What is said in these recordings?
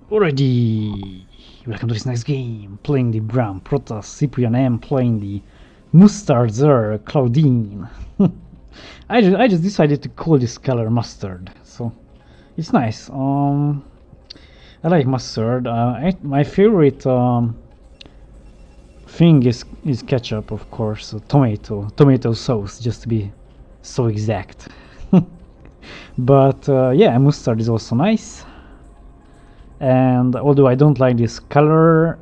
Already! Welcome to this next game. Playing the Brown Protoss, CiprianM playing the Mustard Zer, Claudine. I just decided to call this color mustard, so it's nice. I like mustard. My favorite thing is ketchup, of course. Tomato sauce, just to be so exact. But yeah, mustard is also nice. And although I don't like this color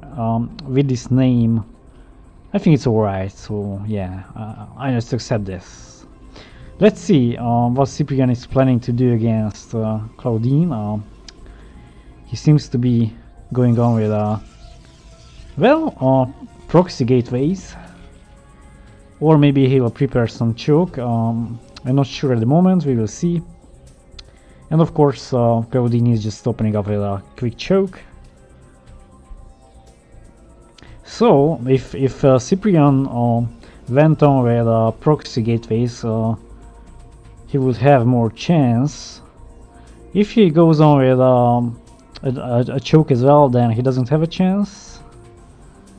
with this name, I think it's alright. So yeah, I just accept this. Let's see what Cyprian is planning to do against Claudine. He seems to be going on with proxy gateways, or maybe he will prepare some choke. I'm not sure at the moment. We will see. And of course, Claudine is just opening up with a quick choke. So, if Cyprian went on with proxy gateways, he would have more chance. If he goes on with a choke as well, then he doesn't have a chance.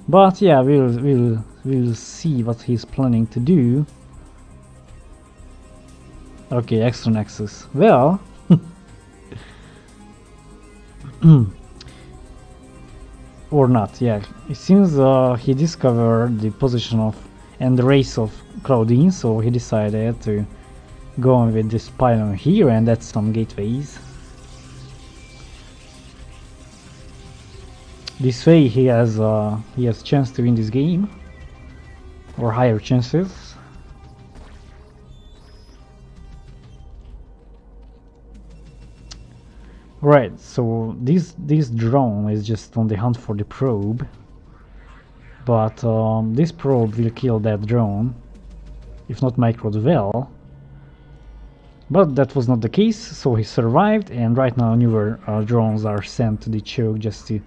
But yeah, we'll see what he's planning to do. Okay, extra nexus. Well. Or not, yeah. It seems he discovered the position of and the race of Claudine, so he decided to go on with this pylon here, and that's some gateways. This way he has chance to win this game, or higher chances. Right, so this drone is just on the hunt for the probe, but this probe will kill that drone, if not microed well. But that was not the case, so he survived, and right now newer drones are sent to the choke just to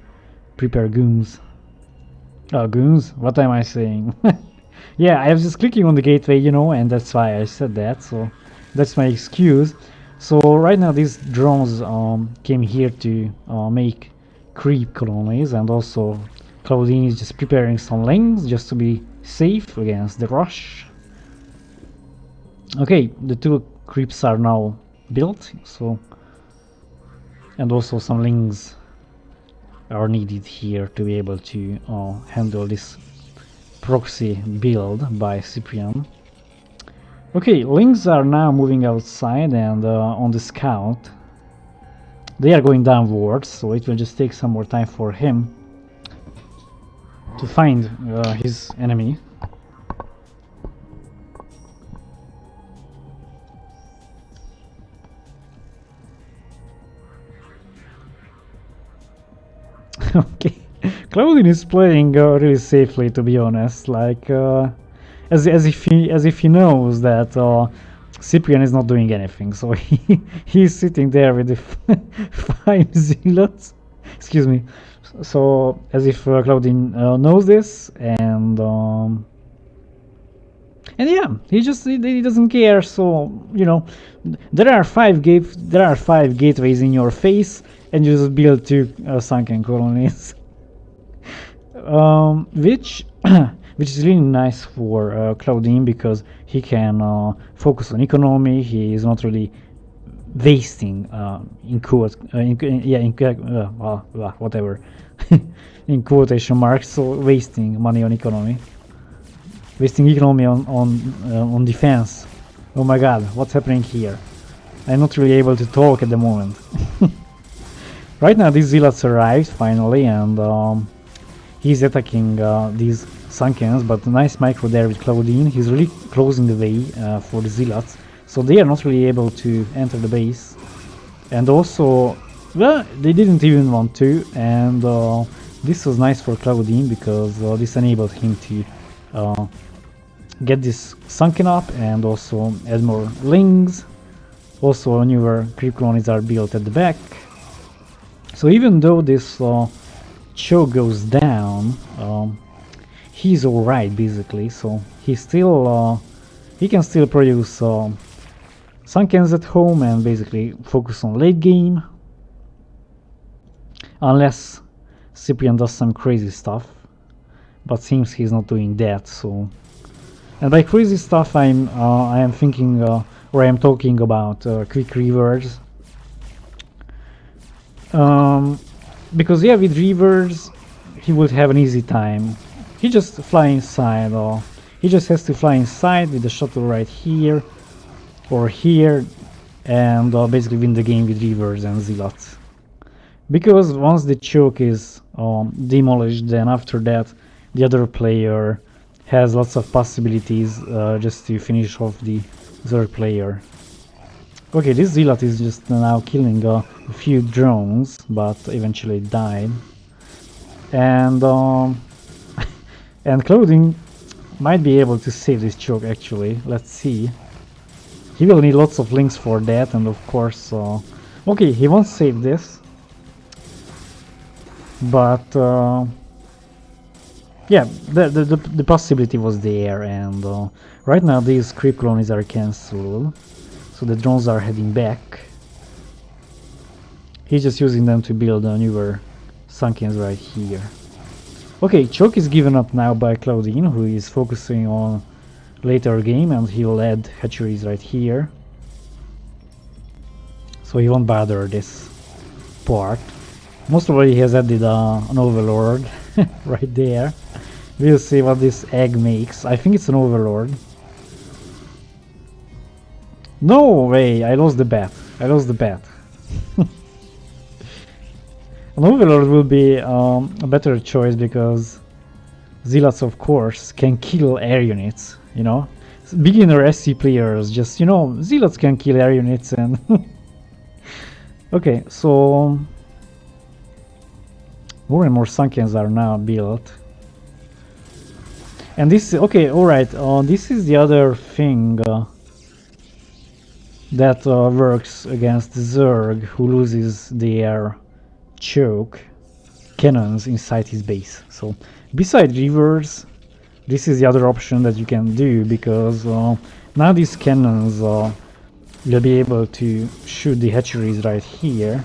prepare goons. Goons? What am I saying? Yeah, I was just clicking on the gateway, you know, and that's why I said that, so that's my excuse. So right now these drones came here to make creep colonies, and also Claudine is just preparing some lings just to be safe against the rush. Okay, the two creeps are now built, so, and also some lings are needed here to be able to handle this proxy build by Cyprian. Okay, lings are now moving outside and on the scout. They are going downwards, so it will just take some more time for him to find his enemy. Okay, Claudine is playing really safely, to be honest. Like. As if he knows that Cyprian is not doing anything, so he's sitting there with the 5 zealots. Excuse me. So as if Claudine knows this, and yeah, he doesn't care. So you know, there are 5 gateways in your face, and you just build 2 sunken colonies, which. Which is really nice for Claudine, because he can focus on economy. He is not really wasting whatever in quotation marks. So wasting money on economy, wasting economy on defense. Oh my God, what's happening here? I'm not really able to talk at the moment. Right now, these zealots arrived finally, and he's attacking these Sunkens, but nice micro there with Claudine. He's really closing the way for the zealots, so they are not really able to enter the base. And also, well, they didn't even want to, and this was nice for Claudine, because this enabled him to get this sunken up and also add more lings. Also, newer creep colonies are built at the back. So even though this choke goes down, he's alright basically. So he can still produce Sunkens at home and basically focus on late game. unless Cyprian does some crazy stuff, but seems he's not doing that. So, and by crazy stuff I am thinking or I am talking about quick reverse, because yeah, with reverse he would have an easy time. He just fly inside, or he just has to fly inside with the shuttle right here or here, and basically win the game with reverse and zealots. Because once the choke is demolished, then after that the other player has lots of possibilities just to finish off the Zerg player. Okay, this zealot is just now killing a few drones, but eventually died. And and Claudine might be able to save this choke actually. Let's see. He will need lots of links for that, and of course okay, he won't save this, but yeah, the possibility was there, and right now these creep colonies are cancelled, so the drones are heading back. He's just using them to build newer Sunkens right here. Okay, choke is given up now by Claudine, who is focusing on later game, and he will add hatcheries right here, so he won't bother this part. Most probably he has added an overlord right there. We'll see what this egg makes. I think it's an overlord. No way, I lost the bet. I lost the bet. An overlord will be a better choice, because zealots of course can kill air units, you know. Beginner SC players just, you know, zealots can kill air units and okay, so more and more Sunkens are now built. And this, okay, alright, this is the other thing that works against Zerg who loses their choke cannons inside his base. So beside reverse, this is the other option that you can do, because now these cannons will be able to shoot the hatcheries right here.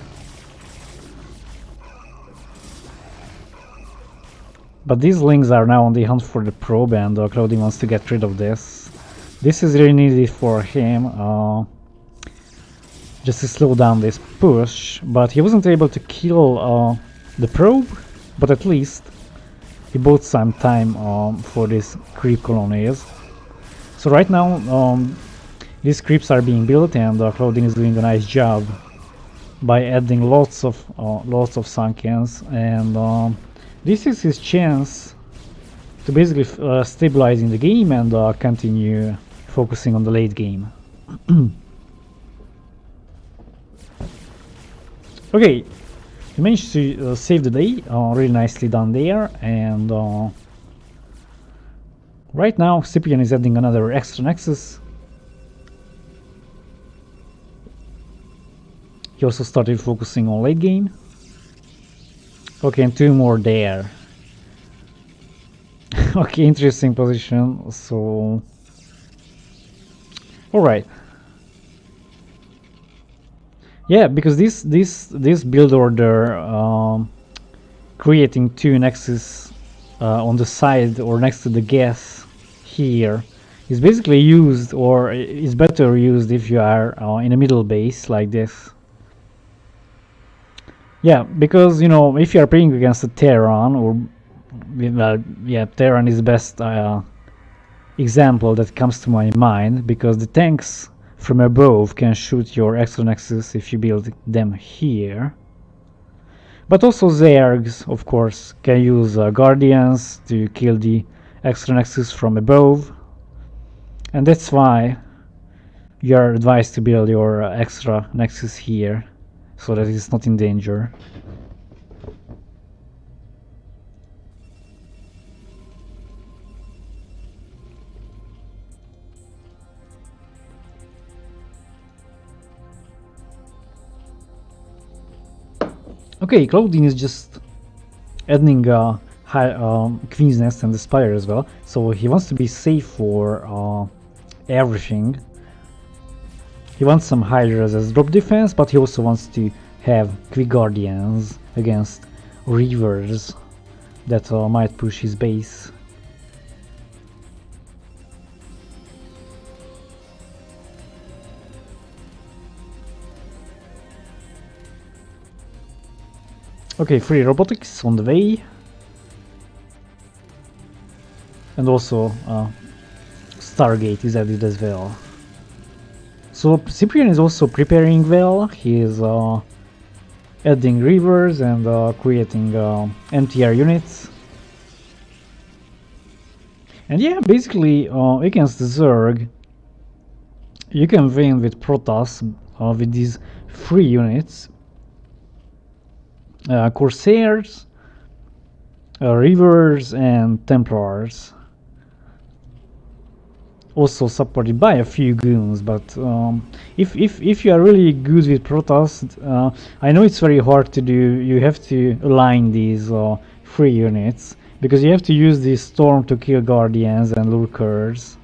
But these lings are now on the hunt for the probe, and Claudine wants to get rid of this. This is really needed for him, just to slow down this push, but he wasn't able to kill the probe, but at least he bought some time for these creep colonies. So right now these creeps are being built, and Claudine is doing a nice job by adding lots of Sunkens, and this is his chance to basically stabilizing the game and continue focusing on the late game. Okay, he managed to save the day, really nicely done there, and right now Cyprian is adding another extra nexus. He also started focusing on late game. Okay, and two more there. Okay, interesting position. So, all right. Yeah, because this build order, creating two nexus on the side or next to the gas here, is basically used, or is better used if you are in a middle base like this. Yeah, because, you know, if you are playing against a Terran, or well, yeah, Terran is the best example that comes to my mind, because the tanks from above can shoot your extra nexus if you build them here. But also Zergs, of course, can use Guardians to kill the extra nexus from above, and that's why you are advised to build your extra nexus here, so that it's not in danger. Okay, Claudine is just adding Queen's Nest and the Spire as well, so he wants to be safe for everything. He wants some Hydras as drop defense, but he also wants to have quick guardians against reavers that might push his base. Okay, 3 robotics on the way. And also Stargate is added as well. So Ciprian is also preparing well. He is adding reavers and creating MTR units. And yeah, basically against the Zerg, you can win with Protoss with these 3 units. Corsairs, Reavers and Templars. Also supported by a few goons, but if you are really good with Protoss, I know it's very hard to do. You have to align these 3 units, because you have to use the Storm to kill Guardians and Lurkers.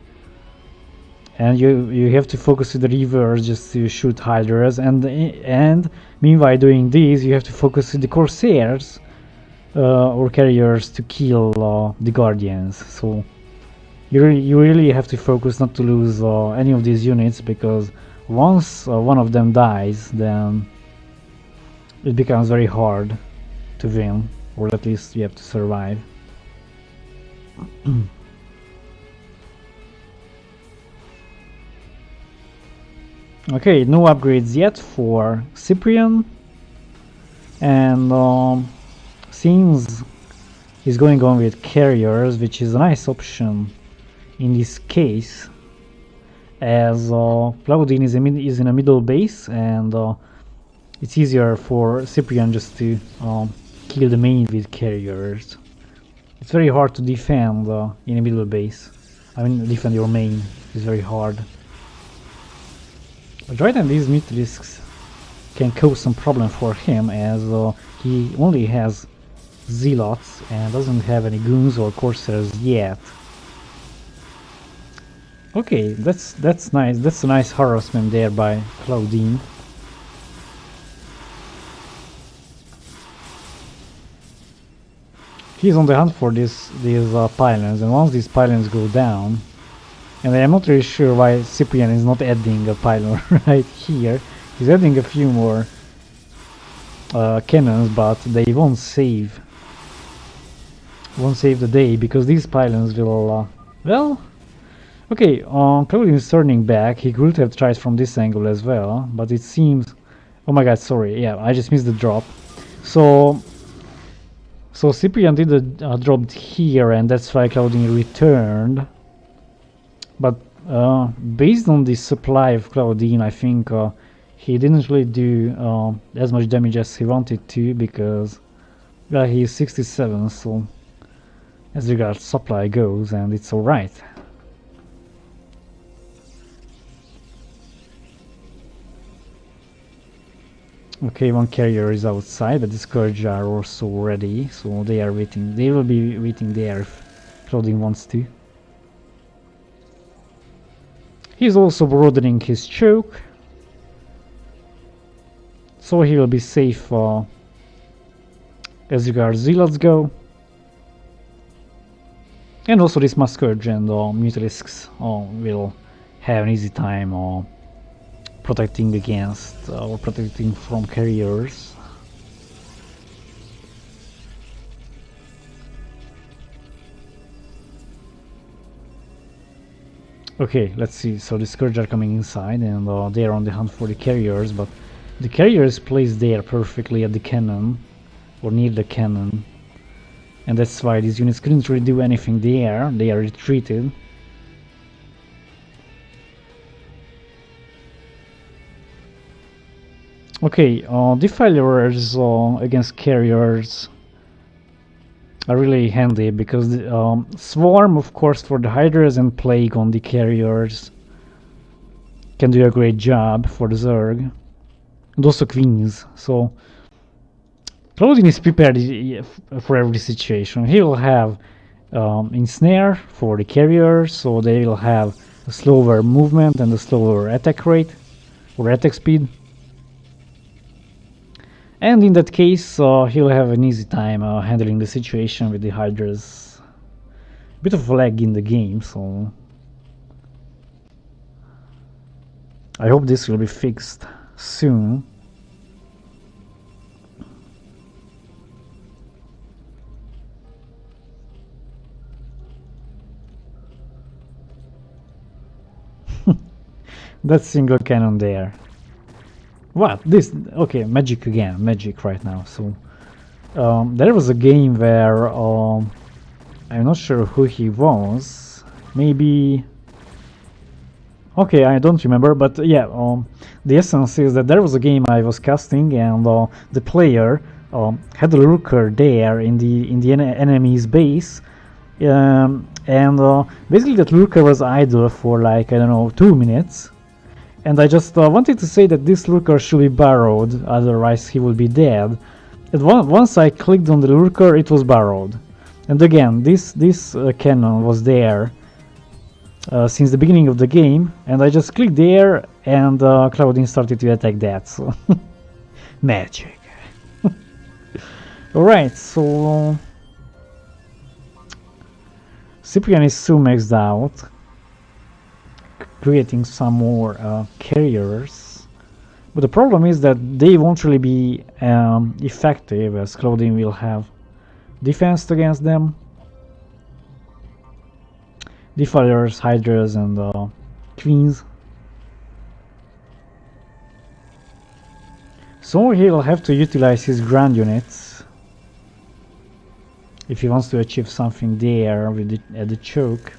And you have to focus with the Reavers just to shoot Hydras, and meanwhile doing this, you have to focus with the Corsairs or Carriers to kill the Guardians. So you really have to focus not to lose any of these units, because once one of them dies, then it becomes very hard to win, or at least you have to survive. Okay, no upgrades yet for Ciprian, and since he's going on with carriers, which is a nice option in this case, as Claudine is in a middle base, and it's easier for Ciprian just to kill the main with carriers. It's very hard to defend in a middle base. I mean, defend your main is very hard. But right now these Mutalisks can cause some problem for him, as he only has Zealots and doesn't have any goons or Corsairs yet. Okay, that's nice. That's a nice harassment there by Claudine. He's on the hunt for these pylons, and once these pylons go down, and I'm not really sure why Ciprian is not adding a pylon right here. He's adding a few more cannons, but they won't save the day, because these pylons will well, okay, Claudine is turning back. He could have tried from this angle as well, but it seems, oh my god, sorry, yeah, I just missed the drop. So Ciprian did a drop here, and that's why Claudine returned. But based on the supply of Claudine, I think he didn't really do as much damage as he wanted to, because well, he is 67, so as regards supply goes, and it's alright. Okay, one carrier is outside, but the Scourge are also ready, so they are waiting. They will be waiting there if Claudine wants to. He's also broadening his choke, so he will be safe as regards Zealots go. And also this Muscourge and Mutalisks will have an easy time protecting against or protecting from carriers. Okay, let's see. So the Scourge are coming inside, and they are on the hunt for the carriers, but the carrier is placed there perfectly at the cannon, or near the cannon, and that's why these units couldn't really do anything there. They are retreated. Okay, defilers against carriers are really handy, because the Swarm, of course, for the Hydras, and Plague on the carriers can do a great job for the Zerg, and also Queens. So Claudine is prepared for every situation. He will have Ensnare for the carriers, so they will have a slower movement and a slower attack rate or attack speed. And in that case, he'll have an easy time handling the situation with the Hydras. Bit of a lag in the game, so I hope this will be fixed soon. That single cannon there. What? This? Okay, magic again. Magic right now. So there was a game where I'm not sure who he was. Maybe. Okay, I don't remember, but yeah, the essence is that there was a game I was casting, and the player had a lurker there in the enemy's base, and basically that lurker was idle for like, I don't know, 2 minutes. And I just wanted to say that this lurker should be borrowed, otherwise he will be dead. And once I clicked on the lurker, it was borrowed. And again, this cannon was there since the beginning of the game, and I just clicked there, and Claudine started to attack that. So magic. Alright, so Ciprian is so maxed out, creating some more carriers, but the problem is that they won't really be effective, as Claudine will have defense against them. Defilers, Hydras, and Queens. So he'll have to utilize his ground units if he wants to achieve something there with at the choke.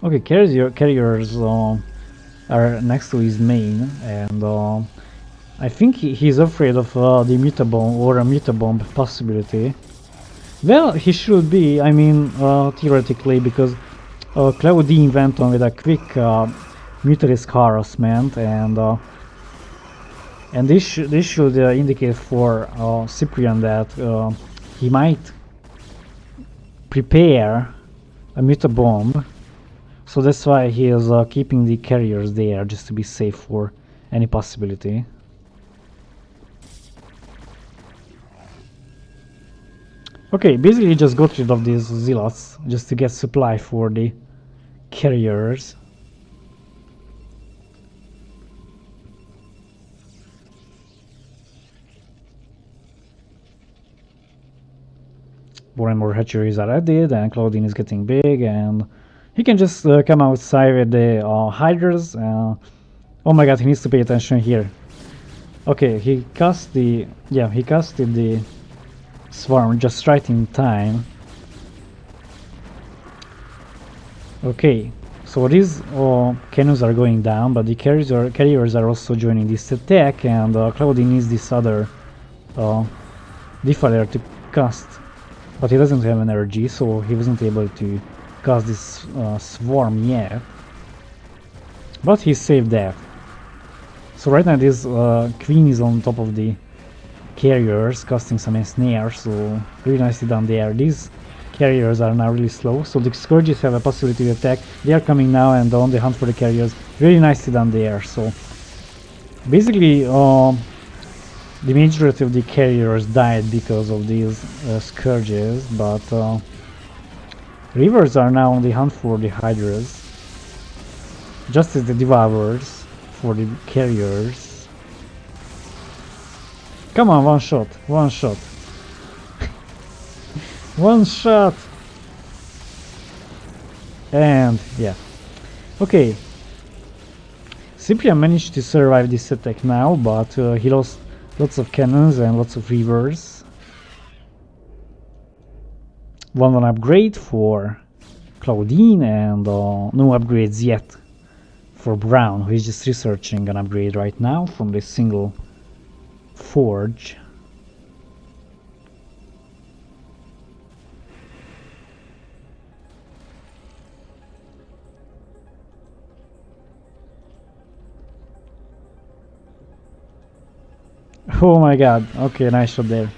Okay, carriers are next to his main, and I think he's afraid of the mutabomb or a mutabomb possibility. Well, he should be, I mean, theoretically, because Claudine went on with a quick mutalist harassment, and this should indicate for Ciprian that he might prepare a mutabomb. So that's why he is keeping the carriers there, just to be safe for any possibility. Okay, basically he just got rid of these zealots just to get supply for the carriers. More and more hatcheries are added, and Claudine is getting big, and he can just come outside with the Hydras. Oh my god, he needs to pay attention here. Okay, he casted the swarm just right in time. Okay, so these cannons are going down, but the carriers are also joining this attack, and Claudine needs this other defiler to cast, but he doesn't have energy, so he wasn't able to cast this swarm yet, but he saved that. So right now this queen is on top of the carriers, casting some snares, so really nicely done there. These carriers are now really slow, so the scourges have a possibility to attack. They are coming now and on the hunt for the carriers. Really nicely done there. So basically the majority of the carriers died because of these scourges, but Rivers are now on the hunt for the Hydras, just as the Devourers for the carriers. Come on, one shot, one shot. One shot! And yeah. Okay. Ciprian managed to survive this attack now, but he lost lots of cannons and lots of Rivers. 1 upgrade for Claudine, and no upgrades yet for Brown, who is just researching an upgrade right now from this single forge. Oh my god, okay, nice shot there.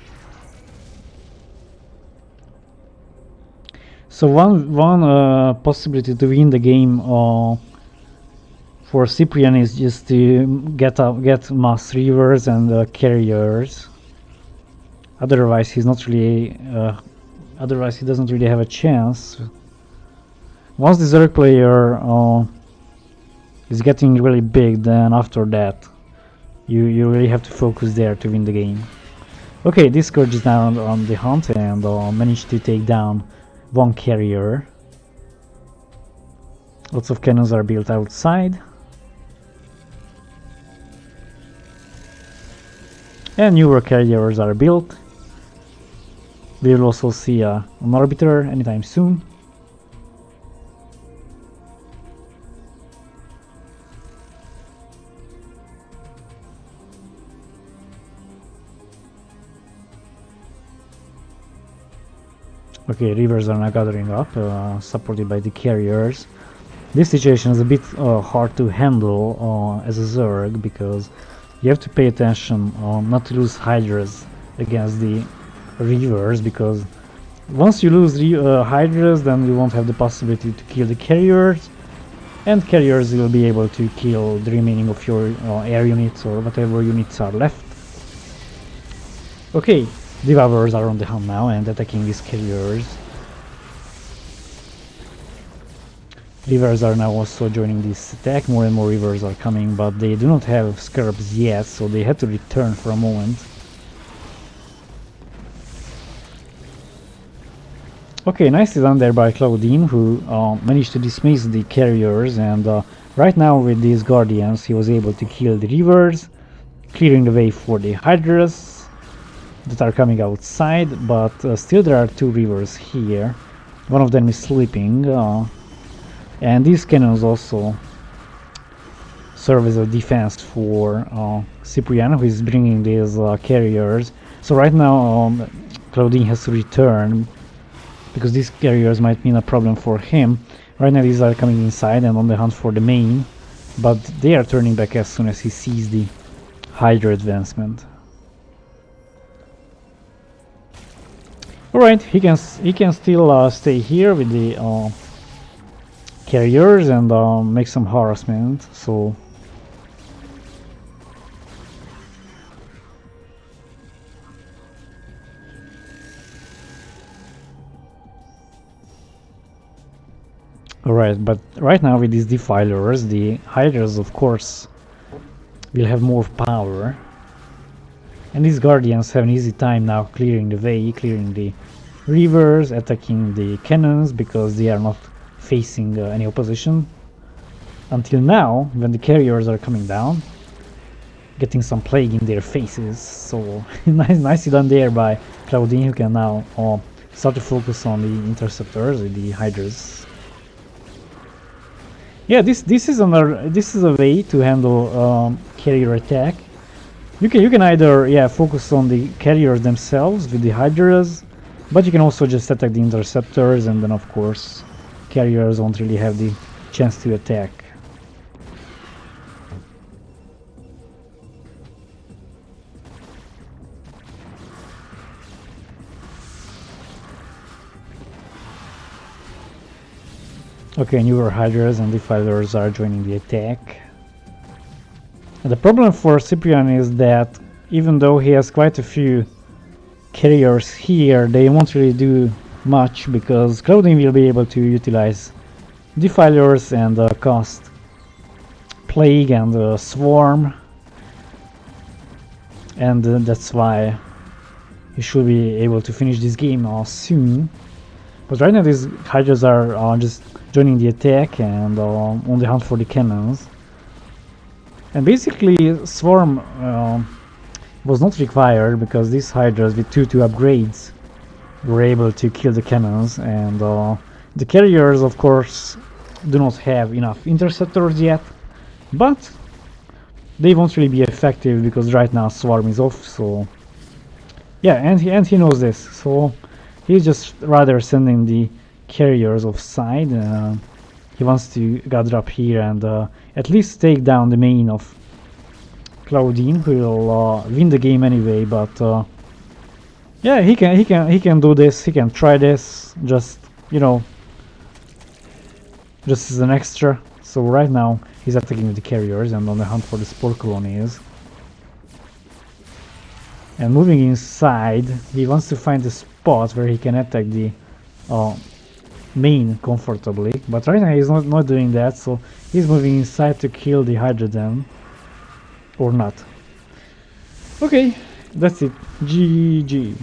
So one possibility to win the game for Cyprian is just to get mass rivers and carriers. Otherwise, he's not really. Otherwise, he doesn't really have a chance. Once the Zerg player is getting really big, then after that, you really have to focus there to win the game. Okay, this Scourge is now on the hunt and managed to take down one carrier. Lots of cannons are built outside. And newer carriers are built. We will also see an orbiter anytime soon. Okay, rivers are now gathering up, supported by the carriers. This situation is a bit hard to handle as a Zerg, because you have to pay attention not to lose Hydras against the rivers, because once you lose Hydras, then you won't have the possibility to kill the carriers, and carriers will be able to kill the remaining of your air units or whatever units are left. Okay, Devourers are on the hunt now and attacking these carriers. Rivers are now also joining this attack. More and more rivers are coming, but they do not have scarabs yet, so they had to return for a moment. Okay, nicely done there by Claudine, who managed to dismiss the carriers, and right now with these guardians he was able to kill the rivers, clearing the way for the Hydras that are coming outside, but still there are two rivers here. One of them is sleeping, and these cannons also serve as a defense for Cyprian, who is bringing these carriers. So right now Claudine has to return, because these carriers might mean a problem for him. Right now these are coming inside and on the hunt for the main, but they are turning back as soon as he sees the Hydra advancement. Alright, he can still stay here with the carriers and make some harassment. So alright, but right now with these defilers, the Hydras of course will have more power. And these guardians have an easy time now clearing the way, clearing the rivers, attacking the cannons, because they are not facing any opposition. Until now, when the carriers are coming down, getting some plague in their faces. So nicely done there by Claudine, who can now start to focus on the interceptors, the Hydras. Yeah, this is a way to handle carrier attack. You can either focus on the carriers themselves with the Hydras, but you can also just attack the interceptors, and then of course carriers won't really have the chance to attack. Okay, newer Hydras and defilers are joining the attack. The problem for Cyprian is that even though he has quite a few carriers here, they won't really do much, because Claudine will be able to utilize defilers and cast plague and swarm, and that's why he should be able to finish this game soon. But right now these Hydras are just joining the attack and on the hunt for the cannons. And basically swarm was not required, because these Hydras with 2 upgrades were able to kill the cannons, and the carriers of course do not have enough interceptors yet, but they won't really be effective because right now swarm is off. So yeah, and he knows this, so he's just rather sending the carriers offside. He wants to gather up here and at least take down the main of Claudine, who will win the game anyway. But yeah, he can do this. He can try this. Just, you know, just as an extra. So right now he's attacking with the carriers and on the hunt for the spore colonies. And moving inside, he wants to find a spot where he can attack the main comfortably. But right now he's not doing that, so he's moving inside to kill the hydrogen. Or not. Okay, that's it. GG.